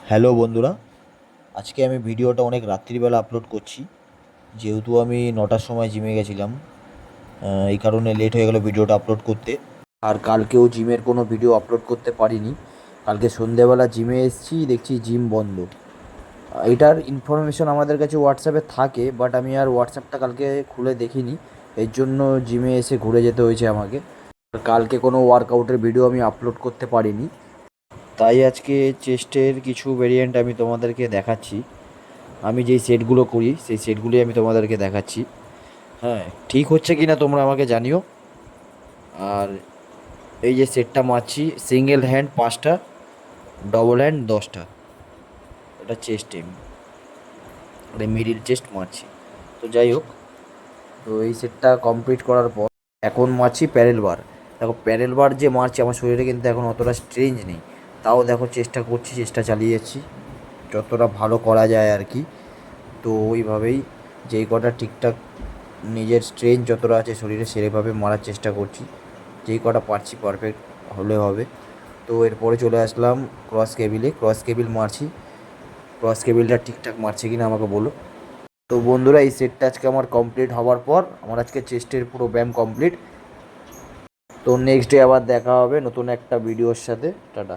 Hello বন্ধুরা, আজকে আমি ভিডিওটা অনেক রাত্রিবেলা আপলোড করছি। যেহেতু আমি 9টার সময় জিমে গেছিলাম, এই কারণে লেট হয়ে গেল ভিডিওটা আপলোড করতে। আর কালকেও জিমের কোনো ভিডিও আপলোড করতে পারিনি। কালকে সন্ধেবেলা জিমে এসেছি, দেখছি জিম বন্ধ। এটার ইনফরমেশন আমাদের কাছে হোয়াটসঅ্যাপে থাকে, বাট আমি আর হোয়াটসঅ্যাপটা কালকে খুলে দেখিনি। এর জন্য জিমে এসে ঘুরে যেতে হয়েছে আমাকে। কালকে কোনো ওয়ার্কআউটের ভিডিও আমি আপলোড করতে পারিনি, তাই আজকে চেস্টের কিছু ভেরিয়েন্ট আমি তোমাদেরকে দেখাচ্ছি। আমি যেই সেটগুলো করি সেই সেটগুলি আমি তোমাদেরকে দেখাচ্ছি। হ্যাঁ, ঠিক হচ্ছে কি না তোমরা আমাকে জানিও। আর এই যে সেটটা মারছি, সিঙ্গেল হ্যান্ড 5টা, ডবল হ্যান্ড 10টা। এটা চেস্ট টেম, এটা মিডিল চেস্ট মারছি। তো যাই হোক, তো এই সেটটা কমপ্লিট করার পর এখন মারছি প্যারেল বার। দেখো, প্যারেল বার যে মারছি আমার শরীরে কিন্তু এখন অতটা স্ট্রেঞ্জ নেই। তাও দেখো চেষ্টা করছি, চেষ্টা চালিয়ে যাচ্ছি যতটা ভালো করা যায় আর কি। তো ওইভাবেই যেই কটা ঠিকঠাক নিজের স্ট্রেংথ যতটা আছে শরীরে সেভাবে মারার চেষ্টা করছি। যেই কটা পারছি পারফেক্ট হলে হবে। তো এরপরে চলে আসলাম ক্রস কেবিলে, ক্রস কেবিল মারছি। ক্রস কেবিলটা ঠিকঠাক মারছে কি না আমাকে বলো। তো বন্ধুরা, এই সেটটা আজকে আমার কমপ্লিট হওয়ার পর আমার আজকে চেস্টের পুরো ব্যায়াম কমপ্লিট। তো নেক্সট ডে আবার দেখা হবে নতুন একটা ভিডিওর সাথে। টাটা।